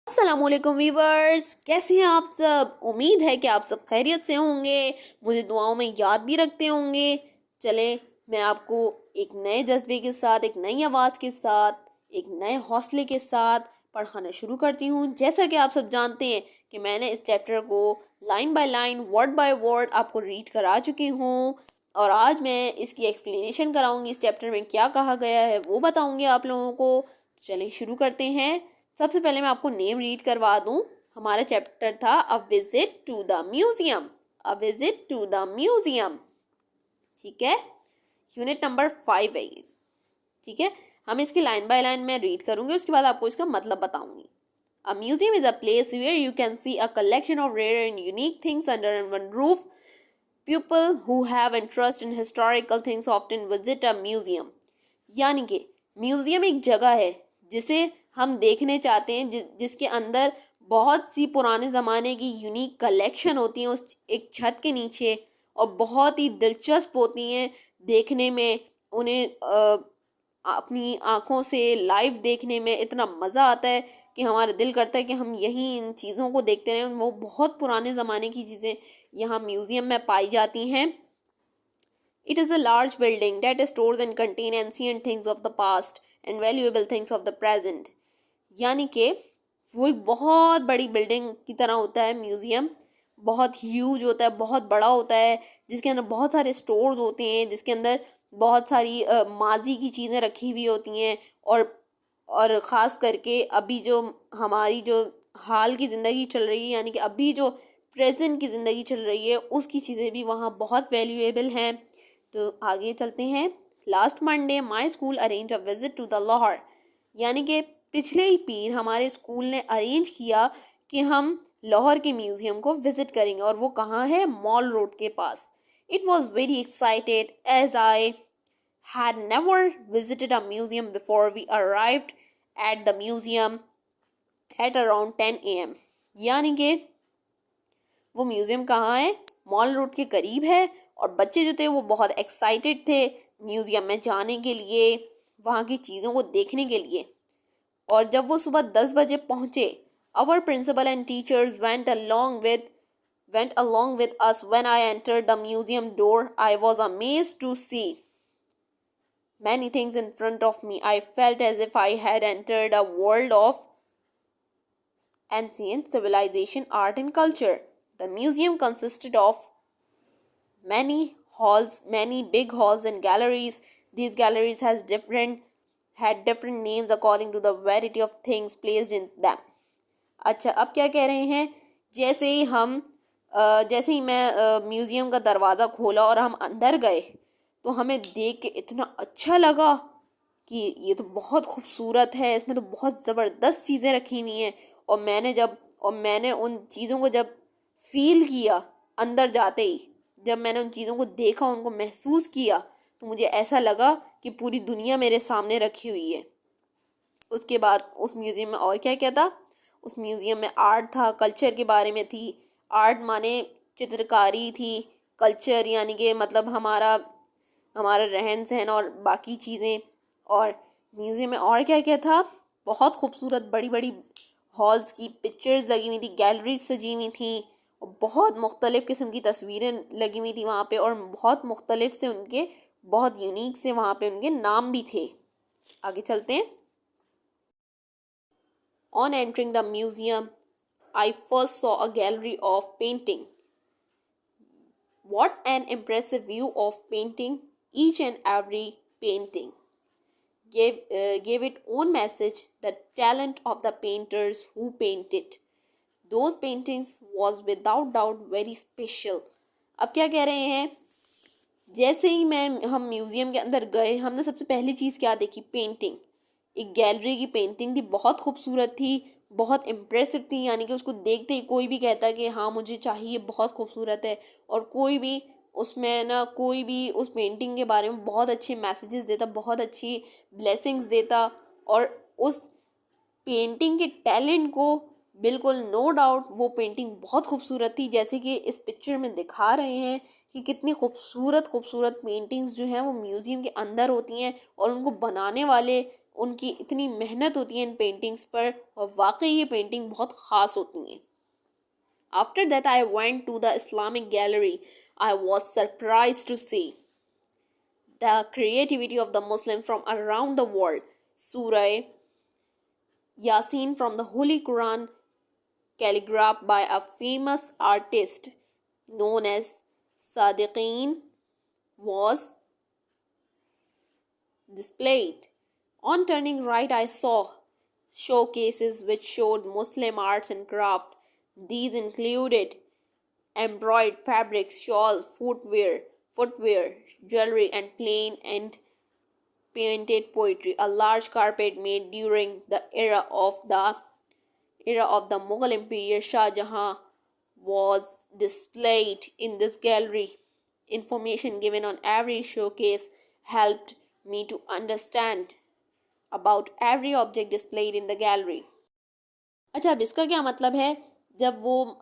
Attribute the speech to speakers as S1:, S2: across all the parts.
S1: अस्सलामुअलैकुम वीवर्स, कैसे हैं आप सब। उम्मीद है कि आप सब खैरियत से होंगे, मुझे दुआओं में याद भी रखते होंगे। चले मैं आपको एक नए जज्बे के साथ, एक नई आवाज़ के साथ, एक नए हौसले के साथ पढ़ाना शुरू करती हूँ। जैसा कि आप सब जानते हैं कि मैंने इस चैप्टर को line by line, word by word आपको रीड करा चुकी हूँ और आज मैं इसकी एक्सप्लेनेशन कराऊंगी। इस चैप्टर में क्या कहा गया है वो बताऊंगी आप लोगों को। चलिए शुरू करते हैं। सबसे पहले मैं आपको नेम रीड करवा दूं। हमारा चैप्टर था a visit to the museum. A visit to the museum, ठीक है। यूनिट नंबर 5 है ये, ठीक है। हम इसकी लाइन बाय लाइन में रीड करूंगी, उसके बाद आपको इसका मतलब बताऊंगी। A museum is a place where you can see a collection of rare and unique things under one roof. People who have interest in historical things often visit a museum. यानी कि museum एक जगह है जिसे हम देखने चाहते हैं, जिसके अंदर बहुत सी पुराने ज़माने की यूनिक कलेक्शन होती हैं उस एक छत के नीचे, और बहुत ही दिलचस्प होती हैं देखने में। उन्हें अपनी आँखों से लाइव देखने में इतना मज़ा आता है कि हमारा दिल करता है कि हम यहीं इन चीज़ों को देखते रहें। वो बहुत पुराने ज़माने की चीज़ें यहाँ म्यूज़ियम में पाई जाती हैं। It is a large building that stores and contains ancient things of the past and valuable things of the present. यानी कि वो एक बहुत बड़ी बिल्डिंग की तरह होता है म्यूज़ियम। बहुत ह्यूज होता है, बहुत बड़ा होता है, जिसके अंदर बहुत सारे स्टोर्स होते हैं, जिसके अंदर बहुत सारी माजी की चीज़ें रखी हुई होती हैं। और ख़ास करके अभी जो हमारी जो हाल की ज़िंदगी चल रही है, यानी कि अभी जो प्रेजेंट की ज़िंदगी चल रही है, उसकी चीज़ें भी वहाँ बहुत वैल्यूएबल हैं। तो आगे चलते हैं। Last Monday my school arrange a visit to the Lahore. यानी कि पिछले ही पीर हमारे स्कूल ने अरेंज किया कि हम लाहौर के म्यूज़ियम को विज़िट करेंगे, और वो कहाँ है, मॉल रोड के पास। It was very excited as I had never visited a museum before. We arrived at the museum at around 10 a.m. यानी कि वो म्यूज़ियम कहाँ है, मॉल रोड के करीब है, और बच्चे जो थे वो बहुत एक्साइटेड थे म्यूज़ियम में जाने के लिए, वहाँ की चीज़ों को देखने के लिए। और जब वो सुबह 10 बजे पहुँचे, our principal and teachers went along with us. When I entered the museum door, I was amazed to see many things in front of me. I felt as if I had entered a world of ancient civilization, art and culture. The museum consisted of many halls, many big halls and galleries. These galleries had different names according to the variety of things placed in them. अच्छा, अब क्या कह रहे हैं, जैसे ही मैं museum का दरवाज़ा खोला और हम अंदर गए, तो हमें देख के इतना अच्छा लगा कि ये तो बहुत खूबसूरत है, इसमें तो बहुत ज़बरदस्त चीज़ें रखी हुई हैं। और मैंने उन चीज़ों को जब फील किया, अंदर जाते ही जब मैंने उन चीज़ों को देखा, उनको महसूस किया, तो मुझे ऐसा लगा कि पूरी दुनिया मेरे सामने रखी हुई है। उसके बाद उस म्यूज़ियम में और क्या क्या था, उस म्यूज़ियम में आर्ट था, कल्चर के बारे में थी। आर्ट माने चित्रकारी थी, कल्चर यानी कि मतलब हमारा हमारा रहन सहन और बाकी चीज़ें। और म्यूज़ियम में और क्या क्या था, बहुत खूबसूरत बड़ी बड़ी हॉल्स की पिक्चर्स लगी हुई थी, गैलरीज सजी हुई थी, और बहुत मुख्तलिफ़ किस्म की तस्वीरें लगी हुई थी वहाँ पे, और बहुत मुख्तलिफ से उनके, बहुत यूनिक से वहाँ पे उनके नाम भी थे। आगे चलते हैं। On entering the museum, I first saw a gallery of painting. What an impressive view of painting! Each and every painting gave its own message, the talent of the painters who painted. Those paintings was without doubt very special. अब क्या कह रहे हैं, जैसे ही हम museum के अंदर गए, हमने सबसे पहली चीज़ क्या देखी, पेंटिंग। एक गैलरी की पेंटिंग थी, बहुत खूबसूरत थी, बहुत इम्प्रेसिव थी, यानी कि उसको देखते ही कोई भी कहता कि हाँ मुझे चाहिए, बहुत खूबसूरत है। और कोई भी उस पेंटिंग के बारे में बहुत अच्छे मैसेजेस देता, बहुत अच्छी ब्लेसिंग्स देता, और उस पेंटिंग के टैलेंट को बिल्कुल नो डाउट वो पेंटिंग बहुत खूबसूरत थी। जैसे कि इस पिक्चर में दिखा रहे हैं कि कितनी खूबसूरत खूबसूरत पेंटिंग्स जो हैं वो म्यूज़ियम के अंदर होती हैं, और उनको बनाने वाले उनकी इतनी मेहनत होती है इन पेंटिंग्स पर, और वाकई ये पेंटिंग बहुत ख़ास होती हैं. After that, I went to the Islamic gallery. I was surprised to see the creativity of the Muslims from around the world. Surah Yasin from the Holy Quran, calligraphed by a famous artist known as Sadiqeen, was displayed. On turning right, I saw showcases which showed Muslim arts and craft. These included embroidered fabrics, shawls, footwear, jewelry, and plain and painted poetry. A large carpet made during the era of the Mughal Emperor Shah Jahan was displayed in this gallery. Information given on every showcase helped me to understand about every object displayed in the gallery. अच्छा, अब इसका क्या मतलब है? जब वो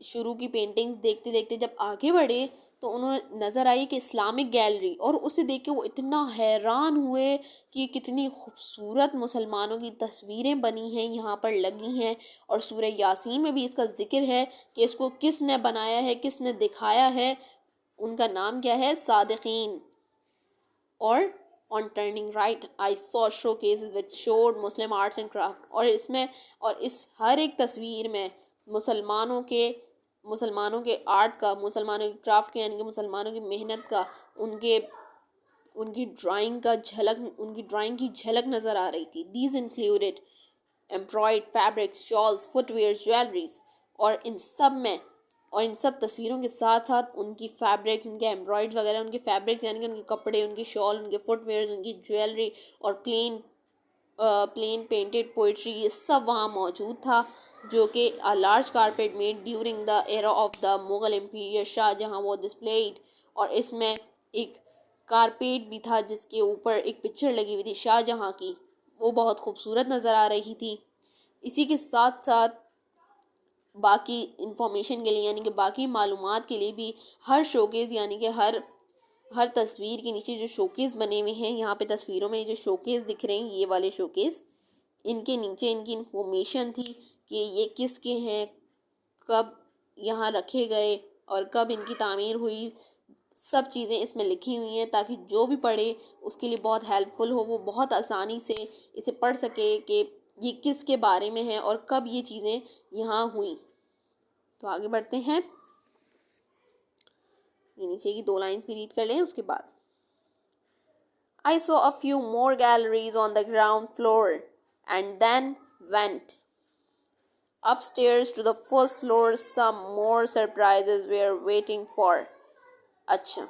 S1: शुरू की पेंटिंग्स देखते देखते जब आगे बढ़े तो उन्हें नज़र आई कि इस्लामिक गैलरी, और उसे देख के वो इतना हैरान हुए कि कितनी खूबसूरत मुसलमानों की तस्वीरें बनी हैं, यहाँ पर लगी हैं. और सूरह यासीन में भी इसका जिक्र है कि इसको किसने बनाया है, किसने दिखाया है. उनका नाम क्या है? सादिकीन. और on turning right I saw showcases which showed Muslim arts and craft. और इसमें और इस हर एक तस्वीर में मुसलमानों के आर्ट का, मुसलमानों की क्राफ्ट के, यानी कि मुसलमानों की मेहनत का, उनकी ड्राइंग की झलक नज़र आ रही थी. These included embroidered fabrics, shawls, footwear, jewelleries. और इन सब तस्वीरों के साथ साथ उनकी फैब्रिक्स, उनके एम्ब्रॉयड वगैरह, उनके फैब्रिक्स यानी कि उनके कपड़े, उनकी शॉल, उनके फुटवेयर्स, उनकी ज्वेलरी और प्लेन पेंटेड पोइट्री, ये सब वहाँ मौजूद था, जो कि a large carpet made during the era of the Mughal emperor Shah Jahan वो डिस्प्लेड. और इसमें एक कारपेट भी था जिसके ऊपर एक पिक्चर लगी हुई थी शाहजहाँ की, वो बहुत खूबसूरत नज़र आ रही थी. इसी के साथ साथ बाकी इंफॉर्मेशन के लिए, यानी कि बाकी मालूमात के लिए भी हर शोकेस, यानी कि हर तस्वीर के नीचे जो शोकेस बने हुए हैं, यहाँ पे तस्वीरों में जो शोकेस दिख रहे हैं, ये वाले शोकेस, इनके नीचे इनकी इंफॉर्मेशन थी कि ये किसके हैं, कब यहाँ रखे गए और कब इनकी तामीर हुई. सब चीज़ें इसमें लिखी हुई हैं ताकि जो भी पढ़े उसके लिए बहुत हेल्पफुल हो, वो बहुत आसानी से इसे पढ़ सके कि ये किसके बारे में है और कब ये चीज़ें यहाँ हुई. तो आगे बढ़ते हैं. ये नीचे की 2 लाइन्स भी रीड कर लें उसके बाद. I saw a few more galleries on the ground floor and then went upstairs to the first floor. Some more surprises were waiting for. अच्छा,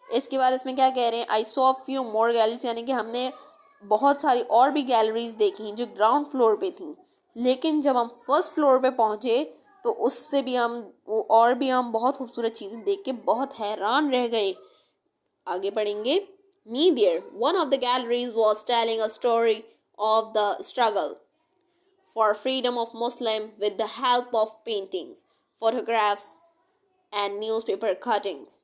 S1: इसके बाद इसमें क्या कह रहे हैं? I saw a few more galleries, यानी कि हमने बहुत सारी और भी गैलरीज देखी जो ग्राउंड फ्लोर पे थी, लेकिन जब हम फर्स्ट फ्लोर पे पहुँचे तो उससे भी हम बहुत खूबसूरत चीज़ें देख के बहुत हैरान रह गए. आगे पढ़ेंगे. Me there, one of the galleries was telling a story of the struggle for freedom of Muslim with the help of paintings, photographs, and newspaper cuttings.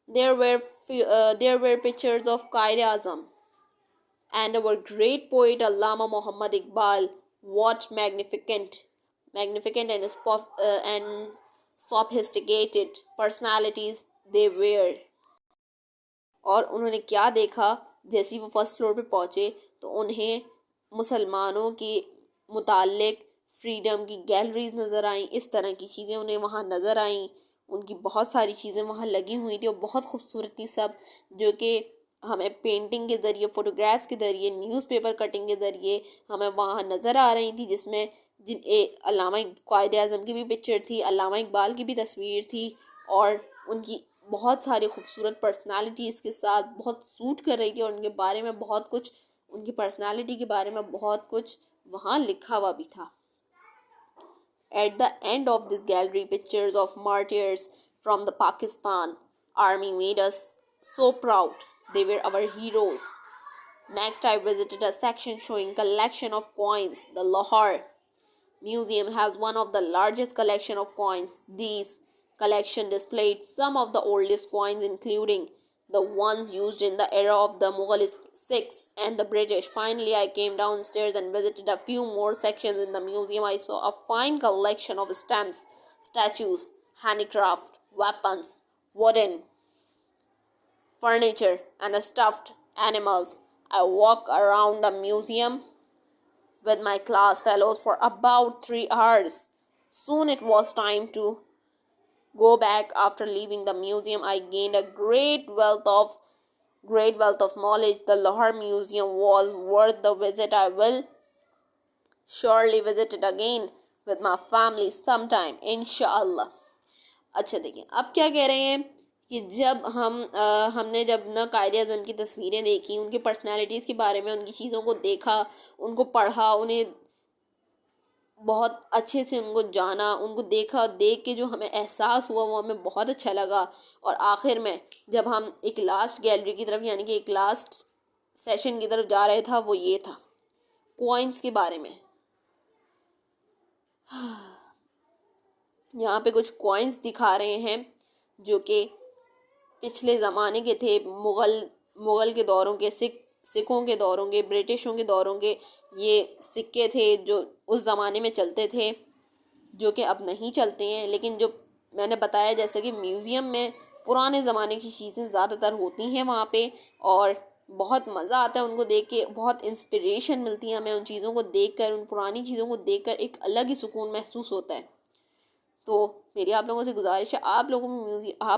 S1: There were pictures of Quaid-e-Azam and our great poet Allama Muhammad Iqbal. What magnificent and sophisticated personalities they were. और उन्होंने क्या देखा? जैसे ही वो first floor पे पहुँचे तो उन्हें मुसलमानों के मुताल्लिक फ्रीडम की गैलरीज नज़र आईं. इस तरह की चीज़ें उन्हें वहाँ नज़र आईं. उनकी बहुत सारी चीज़ें वहाँ लगी हुई थी और बहुत खूबसूरत थी सब, जो कि हमें पेंटिंग के ज़रिए, फ़ोटोग्राफ्स के ज़रिए, न्यूज़पेपर कटिंग के ज़रिए हमें वहाँ नज़र आ रही थी, जिसमें अल्लामा क़ायद-ए-आज़म की भी पिक्चर थी, अल्लामा इकबाल की भी तस्वीर थी, और उनकी बहुत सारी खूबसूरत पर्सनालिटीज़ के साथ बहुत सूट कर रही थी, और उनके बारे में बहुत कुछ, उनकी पर्सनालिटी के बारे में बहुत कुछ वहाँ लिखा हुआ भी था. At the end of this gallery, pictures of martyrs from the Pakistan army made us so proud. They were our heroes. Next, I visited a section showing collection of coins. The Lahore Museum has one of the largest collection of coins. These collection displayed some of the oldest coins, including the ones used in the era of the Mughal Sikhs and the British. Finally, I came downstairs and visited a few more sections in the museum. I saw a fine collection of stamps, statues, handicraft, weapons, wooden furniture, and stuffed animals. I walked around the museum with my class fellows for about 3 hours. Soon it was time to go back. After leaving the museum, I gained a great wealth of knowledge. The Lahore Museum was worth the visit. I will surely visit it again with my family sometime, inshallah. अच्छा देखिए अब क्या कह रहे हैं कि जब हमने जब ना कायदे आज़म की तस्वीरें देखी, उनकी पर्सनालिटीज़ के बारे में, उनकी चीज़ों को देखा, उनको पढ़ा, उन्हें बहुत अच्छे से उनको जाना, उनको देखा, देख के जो हमें एहसास हुआ वो हमें बहुत अच्छा लगा। और आखिर में जब हम एक लास्ट गैलरी की तरफ यानी कि एक लास्ट सेशन की तरफ जा रहे था, वो ये था कॉइन्स के बारे में। यहाँ पे कुछ कॉइन्स दिखा रहे हैं जो कि पिछले ज़माने के थे, मुग़ल के दौरों के, सिखों के दौरों के, ब्रिटिशों के दौरों के ये सिक्के थे जो उस ज़माने में चलते थे, जो कि अब नहीं चलते हैं। लेकिन जो मैंने बताया जैसे कि म्यूज़ियम में पुराने ज़माने की चीज़ें ज़्यादातर होती हैं वहाँ पे, और बहुत मज़ा आता है उनको देख के, बहुत इंस्पिरेशन मिलती है हमें उन चीज़ों को देख कर, उन पुरानी चीज़ों को देख कर एक अलग ही सुकून महसूस होता है। तो मेरी आप लोगों से गुजारिश है आप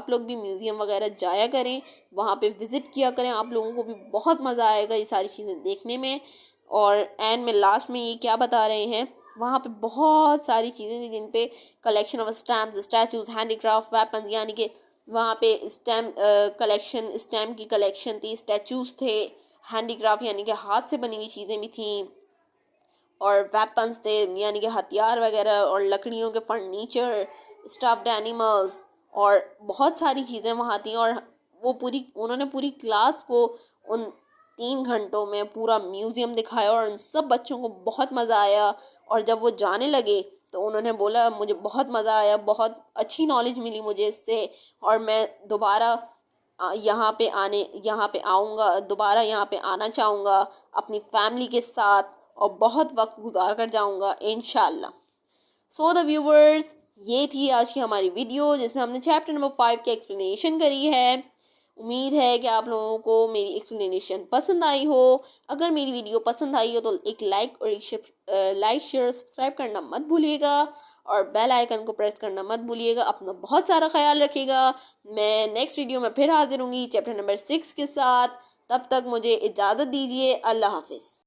S1: लोग भी म्यूज़ियम वगैरह जाया करें, वहाँ पे विज़िट किया करें, आप लोगों को भी बहुत मज़ा आएगा ये सारी चीज़ें देखने में। और एंड में लास्ट में ये क्या बता रहे हैं, वहाँ पे बहुत सारी चीज़ें थी जिन पे collection of stamps, statues, handicraft, weapon, यानी कि वहाँ पे स्टैम्प की कलेक्शन थी, स्टैचूज़ थे, हैंडीक्राफ्ट यानी कि हाथ से बनी हुई चीज़ें भी थीं, और वेपन्स थे यानी कि हथियार वगैरह, और लकड़ियों के फर्नीचर, स्टफ्ड एनिमल्स, और बहुत सारी चीज़ें वहाँ थी। और उन्होंने पूरी क्लास को उन 3 घंटों में पूरा म्यूज़ियम दिखाया और उन सब बच्चों को बहुत मज़ा आया। और जब वो जाने लगे तो उन्होंने बोला मुझे बहुत मज़ा आया, बहुत अच्छी नॉलेज मिली मुझे इससे, और मैं दोबारा यहाँ पे आऊँगा, दोबारा यहाँ पे आना चाहूँगा अपनी फैमिली के साथ, और बहुत वक्त गुजार कर जाऊँगा इंशाल्लाह। सो द व्यूवर्स, ये थी आज की हमारी वीडियो जिसमें हमने चैप्टर नंबर 5 की एक्सप्लेनेशन करी है। उम्मीद है कि आप लोगों को मेरी एक्सप्लेनेशन पसंद आई हो। अगर मेरी वीडियो पसंद आई हो तो एक लाइक शेयर सब्सक्राइब करना मत भूलिएगा, और बेल आइकन को प्रेस करना मत भूलिएगा। अपना बहुत सारा ख्याल रखिएगा। मैं नेक्स्ट वीडियो में फिर हाजिर होंगी चैप्टर नंबर 6 के साथ। तब तक मुझे इजाज़त दीजिए। अल्लाह हाफिज़।